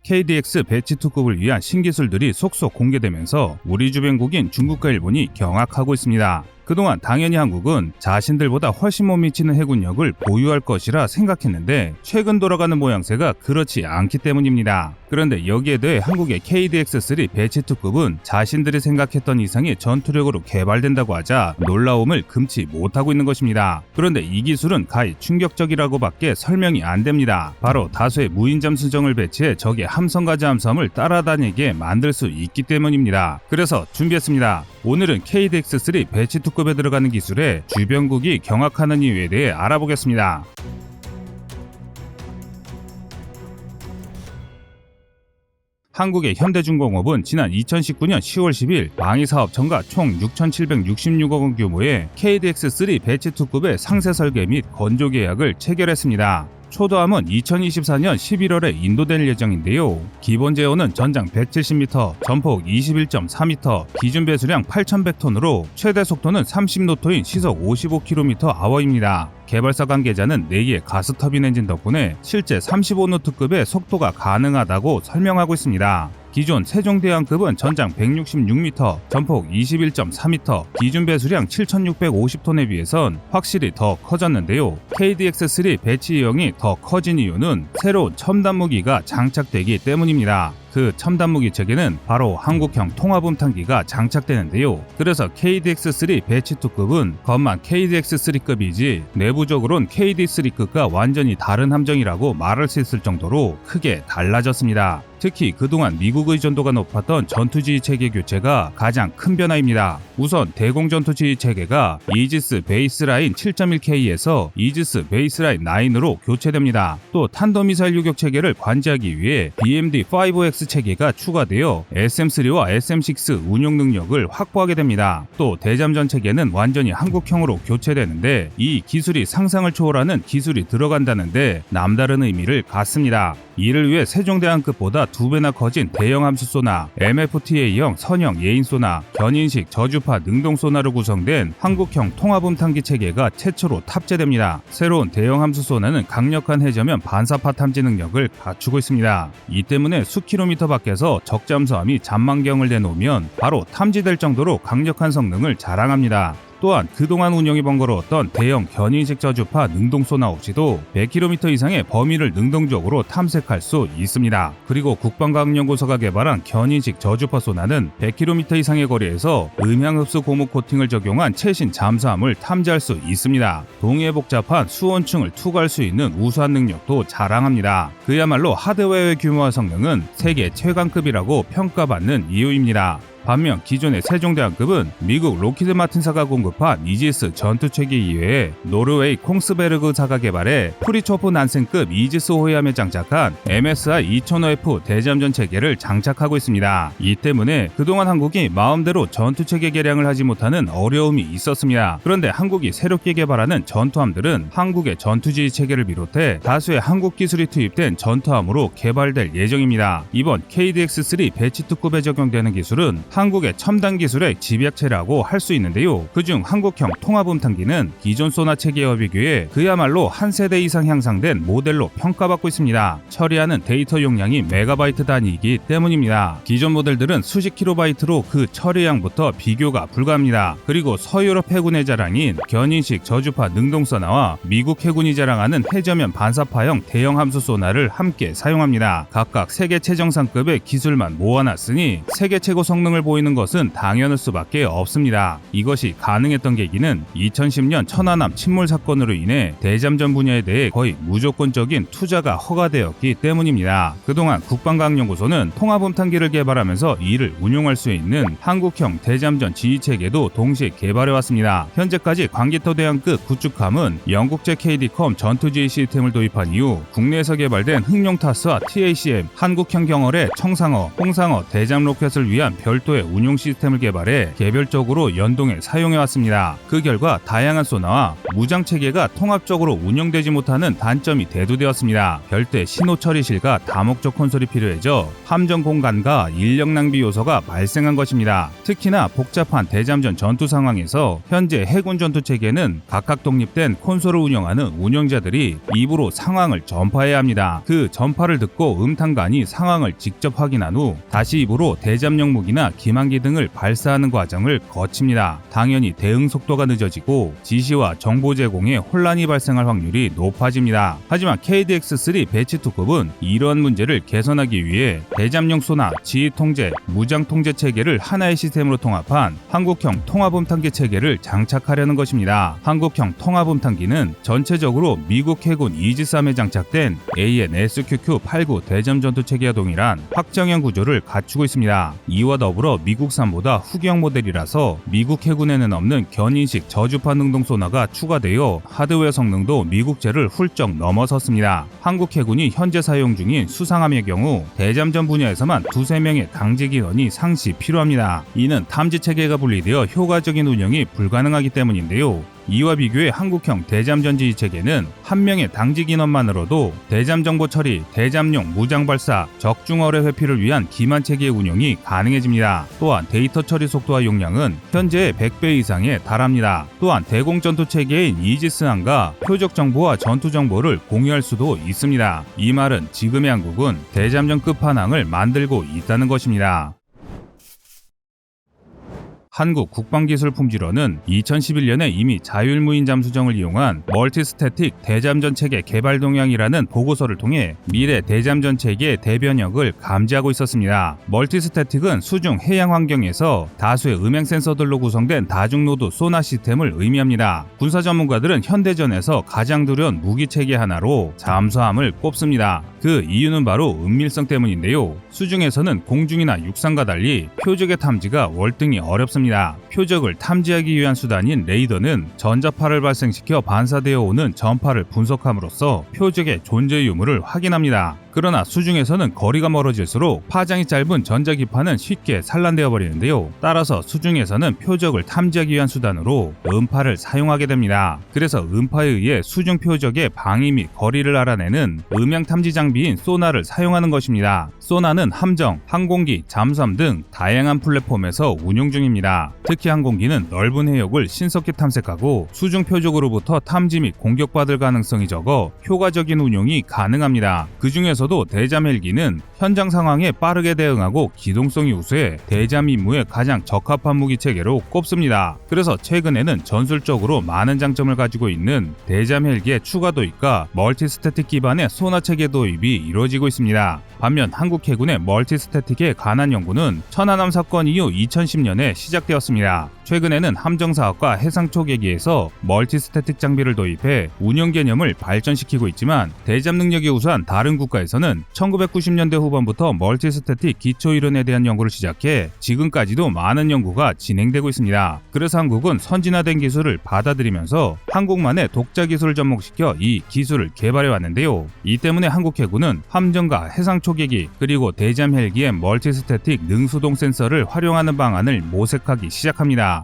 KDX 배치2급을 위한 신기술들이 속속 공개되면서 우리 주변국인 중국과 일본이 경악하고 있습니다. 그동안 당연히 한국은 자신들보다 훨씬 못 미치는 해군력을 보유할 것이라 생각했는데 최근 돌아가는 모양새가 그렇지 않기 때문입니다. 그런데 여기에 대해 한국의 KDX-3 배치2급은 자신들이 생각했던 이상의 전투력으로 개발된다고 하자 놀라움을 금치 못하고 있는 것입니다. 그런데 이 기술은 가히 충격적이라고밖에 설명이 안 됩니다. 바로 다수의 무인잠 수정을 배치해 적의 함선과 잠수함을 따라다니게 만들 수 있기 때문입니다. 그래서 준비했습니다. 오늘은 KDX-3 배치2급에 들어가는 기술에 주변국이 경악하는 이유에 대해 알아보겠습니다. 한국의 현대중공업은 지난 2019년 10월 10일 방위사업 첨가 총 6,766억 원 규모의 KDX-3 배치2급의 상세 설계 및 건조 계약을 체결했습니다. 초도함은 2024년 11월에 인도될 예정인데요. 기본 제어는 전장 170m, 전폭 21.4m, 기준 배수량 8,100톤으로 최대 속도는 30노트인 시속 55km/h입니다. 개발사 관계자는 4개의 가스터빈 엔진 덕분에 실제 35노트급의 속도가 가능하다고 설명하고 있습니다. 기존 세종대왕급은 전장 166m, 전폭 21.4m, 기준 배수량 7,650톤에 비해선 확실히 더 커졌는데요. KDX-3 배치유형이 더 커진 이유는 새로운 첨단 무기가 장착되기 때문입니다. 그 첨단 무기 체계는 바로 한국형 통합음탄기가 장착되는데요. 그래서 KDX-3 배치2급은 겉만 KDX-3급이지 내부적으로는 KD3급과 완전히 다른 함정이라고 말할 수 있을 정도로 크게 달라졌습니다. 특히 그동안 미국 의존도가 높았던 전투지휘 체계 교체가 가장 큰 변화입니다. 우선 대공전투지휘 체계가 이지스 베이스라인 7.1K에서 이지스 베이스라인 9으로 교체됩니다. 또 탄도미사일 유격 체계를 관제하기 위해 BMD-5X 체계가 추가되어 SM3와 SM6 운용 능력을 확보하게 됩니다. 또 대잠전 체계는 완전히 한국형으로 교체되는데 이 기술이 상상을 초월하는 기술이 들어간다는데 남다른 의미를 갖습니다. 이를 위해 세종대왕급보다 2배나 커진 대형 함수소나, MFTA형 선형 예인소나, 견인식 저주파 능동소나로 구성된 한국형 통합음탄기 체계가 최초로 탑재됩니다. 새로운 대형 함수소나는 강력한 해저면 반사파 탐지 능력을 갖추고 있습니다. 이 때문에 수킬로미터 밖에서 적잠수함이 잠망경을 내놓으면 바로 탐지될 정도로 강력한 성능을 자랑합니다. 또한 그동안 운영이 번거로웠던 대형 견인식 저주파 능동소나 없이도 100km 이상의 범위를 능동적으로 탐색할 수 있습니다. 그리고 국방과학연구소가 개발한 견인식 저주파 소나는 100km 이상의 거리에서 음향흡수 고무 코팅을 적용한 최신 잠수함을 탐지할 수 있습니다. 동해 복잡한 수온층을 투과할 수 있는 우수한 능력도 자랑합니다. 그야말로 하드웨어의 규모와 성능은 세계 최강급이라고 평가받는 이유입니다. 반면 기존의 세종대왕급은 미국 로키드 마틴사가 공급한 이지스 전투체계 이외에 노르웨이 콩스베르그사가 개발해 프리초프 난센급 이지스 호위함에 장착한 MSI 2005F 대잠전 체계를 장착하고 있습니다. 이 때문에 그동안 한국이 마음대로 전투체계 개량을 하지 못하는 어려움이 있었습니다. 그런데 한국이 새롭게 개발하는 전투함들은 한국의 전투지휘 체계를 비롯해 다수의 한국 기술이 투입된 전투함으로 개발될 예정입니다. 이번 KDX-3 배치2급에 적용되는 기술은 한국의 첨단 기술의 집약체라고 할 수 있는데요. 그중 한국형 통합음탄기는 기존 소나 체계와 비교해 그야말로 한 세대 이상 향상된 모델로 평가받고 있습니다. 처리하는 데이터 용량이 메가바이트 단위이기 때문입니다. 기존 모델들은 수십 킬로바이트로 그 처리량부터 비교가 불가합니다. 그리고 서유럽 해군의 자랑인 견인식 저주파 능동소나와 미국 해군이 자랑하는 해저면 반사파형 대형 함수 소나를 함께 사용합니다. 각각 세계 최정상급의 기술만 모아놨으니 세계 최고 성능을 보이는 것은 당연할 수밖에 없습니다. 이것이 가능했던 계기는 2010년 천안함 침몰 사건으로 인해 대잠전 분야에 대해 거의 무조건적인 투자가 허가되었기 때문입니다. 그동안 국방과학연구소는 통합음탄기를 개발하면서 이를 운용할 수 있는 한국형 대잠전 지휘체계도 동시에 개발해왔습니다. 현재까지 광개토대왕급 구축함은 영국제 KDCOM 전투지휘 시스템을 도입한 이후 국내에서 개발된 흑룡타스와 TACM, 한국형 경월의 청상어, 홍상어 대잠 로켓을 위한 별도 별도의 운용 시스템을 개발해 개별적으로 연동해 사용해왔습니다. 그 결과 다양한 소나와 무장 체계가 통합적으로 운영되지 못하는 단점이 대두되었습니다. 별도의 신호 처리실과 다목적 콘솔이 필요해져 함정 공간과 인력 낭비 요소가 발생한 것입니다. 특히나 복잡한 대잠전 전투 상황에서 현재 해군 전투 체계는 각각 독립된 콘솔을 운영하는 운영자들이 입으로 상황을 전파해야 합니다. 그 전파를 듣고 음탄관이 상황을 직접 확인한 후 다시 입으로 대잠용 무기나 기만기 등을 발사하는 과정을 거칩니다. 당연히 대응 속도가 늦어지고 지시와 정보 제공에 혼란이 발생할 확률이 높아집니다. 하지만 KDX-3 배치2급은 이러한 문제를 개선하기 위해 대잠용 소나, 지휘 통제, 무장 통제 체계를 하나의 시스템으로 통합한 한국형 통합음탄기 체계를 장착하려는 것입니다. 한국형 통합음탄기는 전체적으로 미국 해군 이지스함에 장착된 AN/SQQ-89 대잠 전투 체계와 동일한 확정형 구조를 갖추고 있습니다. 이와 더불어 미국산보다 후기형 모델이라서 미국 해군에는 없는 견인식 저주파 능동 소나가 추가되어 하드웨어 성능도 미국제를 훌쩍 넘어섰습니다. 한국 해군이 현재 사용 중인 수상함의 경우 대잠전 분야에서만 2~3명의 당직 인원이 상시 필요합니다. 이는 탐지 체계가 분리되어 효과적인 운영이 불가능하기 때문인데요. 이와 비교해 한국형 대잠전 지휘 체계는 한 명의 당직 인원만으로도 대잠 정보 처리, 대잠용 무장 발사, 적중어뢰 회피를 위한 기만 체계의 운영이 가능해집니다. 또한 데이터 처리 속도와 용량은 현재의 100배 이상에 달합니다. 또한 대공 전투 체계인 이지스함과 표적 정보와 전투 정보를 공유할 수도 있습니다. 이 말은 지금의 한국은 대잠전 끝판왕을 만들고 있다는 것입니다. 한국 국방기술품질원은 2011년에 이미 자율무인 잠수정을 이용한 멀티스태틱 대잠전 체계 개발 동향이라는 보고서를 통해 미래 대잠전 체계의 대변혁을 감지하고 있었습니다. 멀티스태틱은 수중 해양 환경에서 다수의 음향 센서들로 구성된 다중노드 소나 시스템을 의미합니다. 군사 전문가들은 현대전에서 가장 두려운 무기 체계 하나로 잠수함을 꼽습니다. 그 이유는 바로 은밀성 때문인데요. 수중에서는 공중이나 육상과 달리 표적의 탐지가 월등히 어렵습니다. 표적을 탐지하기 위한 수단인 레이더는 전자파를 발생시켜 반사되어 오는 전파를 분석함으로써 표적의 존재 유무를 확인합니다. 그러나 수중에서는 거리가 멀어질수록 파장이 짧은 전자기파는 쉽게 산란되어 버리는데요. 따라서 수중에서는 표적을 탐지하기 위한 수단으로 음파를 사용하게 됩니다. 그래서 음파에 의해 수중 표적의 방위 및 거리를 알아내는 음향 탐지 장비인 소나를 사용하는 것입니다. 소나는 함정, 항공기, 잠수함 등 다양한 플랫폼에서 운용 중입니다. 특히 항공기는 넓은 해역을 신속히 탐색하고 수중 표적으로부터 탐지 및 공격받을 가능성이 적어 효과적인 운용이 가능합니다. 그 중에서도 대잠 헬기는 현장 상황에 빠르게 대응하고 기동성이 우수해 대잠 임무에 가장 적합한 무기 체계로 꼽습니다. 그래서 최근에는 전술적으로 많은 장점을 가지고 있는 대잠 헬기의 추가 도입과 멀티스태틱 기반의 소나 체계 도입이 이루어지고 있습니다. 반면 한국 해군의 멀티스태틱에 관한 연구는 천안함 사건 이후 2010년에 시작되었습니다. 최근에는 함정사업과 해상 초계기에서 멀티스태틱 장비를 도입해 운영 개념을 발전시키고 있지만 대잠 능력이 우수한 다른 국가에서는 1990년대 후반부터 멀티스태틱 기초이론에 대한 연구를 시작해 지금까지도 많은 연구가 진행되고 있습니다. 그래서 한국은 선진화된 기술을 받아들이면서 한국만의 독자 기술을 접목시켜 이 기술을 개발해 왔는데요. 이 때문에 한국 해군은 함정과 해상 초계기 그리고 대잠 헬기의 멀티스태틱 능수동 센서를 활용하는 방안을 모색하기 시작합니다.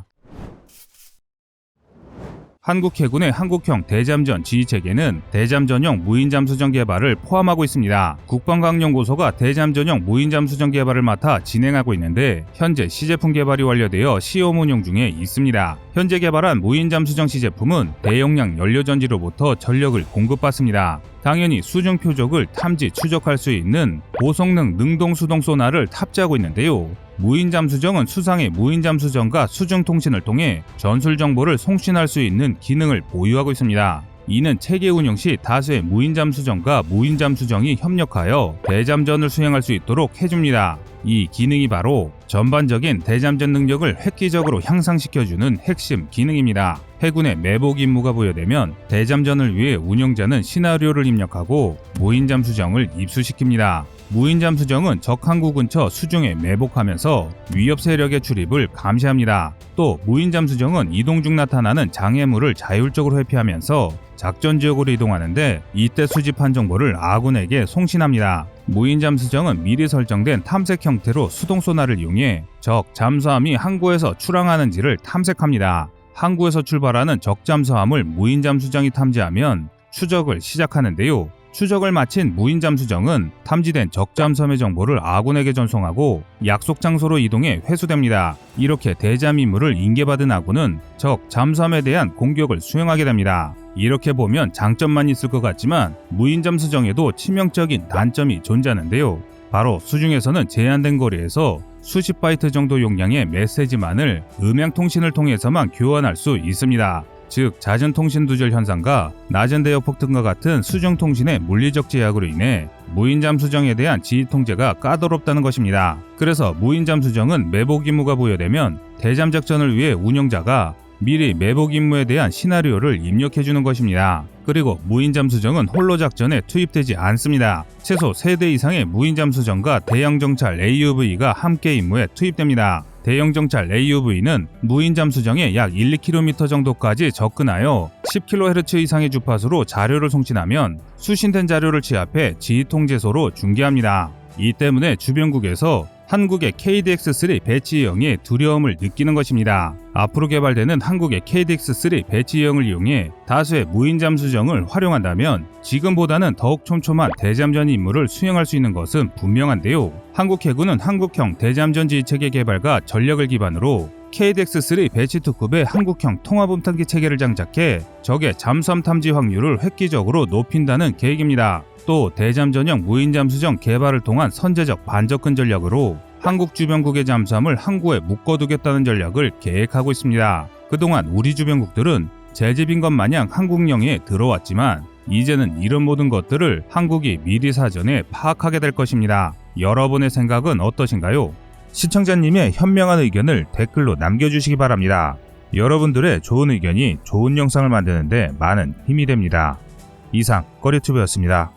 한국 해군의 한국형 대잠전 지휘 체계는 대잠 전용 무인 잠수정 개발을 포함하고 있습니다. 국방과학연구소가 대잠 전용 무인 잠수정 개발을 맡아 진행하고 있는데 현재 시제품 개발이 완료되어 시험 운용 중에 있습니다. 현재 개발한 무인 잠수정 시제품은 대용량 연료전지로부터 전력을 공급받습니다. 당연히 수중 표적을 탐지 추적할 수 있는 고성능 능동 수동 소나를 탑재하고 있는데요. 무인 잠수정은 수상의 무인 잠수정과 수중 통신을 통해 전술 정보를 송신할 수 있는 기능을 보유하고 있습니다. 이는 체계 운영 시 다수의 무인 잠수정과 무인 잠수정이 협력하여 대잠전을 수행할 수 있도록 해줍니다. 이 기능이 바로 전반적인 대잠전 능력을 획기적으로 향상시켜주는 핵심 기능입니다. 해군의 매복 임무가 부여되면 대잠전을 위해 운영자는 시나리오를 입력하고 무인 잠수정을 입수시킵니다. 무인 잠수정은 적 항구 근처 수중에 매복하면서 위협 세력의 출입을 감시합니다. 또 무인 잠수정은 이동 중 나타나는 장애물을 자율적으로 회피하면서 작전 지역으로 이동하는데 이때 수집한 정보를 아군에게 송신합니다. 무인 잠수정은 미리 설정된 탐색 형태로 수동 소나를 이용해 적 잠수함이 항구에서 출항하는지를 탐색합니다. 항구에서 출발하는 적 잠수함을 무인 잠수정이 탐지하면 추적을 시작하는데요. 추적을 마친 무인 잠수정은 탐지된 적 잠수함의 정보를 아군에게 전송하고 약속 장소로 이동해 회수됩니다. 이렇게 대잠 임무를 인계받은 아군은 적 잠수함에 대한 공격을 수행하게 됩니다. 이렇게 보면 장점만 있을 것 같지만 무인 잠수정에도 치명적인 단점이 존재하는데요. 바로 수중에서는 제한된 거리에서 수십 바이트 정도 용량의 메시지만을 음향 통신을 통해서만 교환할 수 있습니다. 즉 잦은 통신 두절 현상과 낮은 대역폭 등과 같은 수중 통신의 물리적 제약으로 인해 무인 잠수정에 대한 지휘 통제가 까다롭다는 것입니다. 그래서 무인 잠수정은 매복 임무가 부여되면 대잠 작전을 위해 운영자가 미리 매복 임무에 대한 시나리오를 입력해주는 것입니다. 그리고 무인 잠수정은 홀로 작전에 투입되지 않습니다. 최소 3대 이상의 무인 잠수정과 대형 정찰 AUV가 함께 임무에 투입됩니다. 대형 정찰 AUV는 무인 잠수정에 약 1-2km 정도까지 접근하여 10kHz 이상의 주파수로 자료를 송신하면 수신된 자료를 취합해 지휘 통제소로 중계합니다. 이 때문에 주변국에서 한국의 KDX-3 배치형의 두려움을 느끼는 것입니다. 앞으로 개발되는 한국의 KDX-3 배치형을 이용해 다수의 무인 잠수정을 활용한다면 지금보다는 더욱 촘촘한 대잠전 임무를 수행할 수 있는 것은 분명한데요. 한국 해군은 한국형 대잠전 지휘체계 개발과 전력을 기반으로 KDX-3 배치2급의 한국형 통합음탐기 체계를 장착해 적의 잠수함 탐지 확률을 획기적으로 높인다는 계획입니다. 또 대잠 전형 무인 잠수정 개발을 통한 선제적 반접근 전략으로 한국 주변국의 잠수함을 항구에 묶어두겠다는 전략을 계획하고 있습니다. 그동안 우리 주변국들은 재집인 것 마냥 한국령에 들어왔지만 이제는 이런 모든 것들을 한국이 미리 사전에 파악하게 될 것입니다. 여러분의 생각은 어떠신가요? 시청자님의 현명한 의견을 댓글로 남겨주시기 바랍니다. 여러분들의 좋은 의견이 좋은 영상을 만드는데 많은 힘이 됩니다. 이상 꺼리튜브였습니다.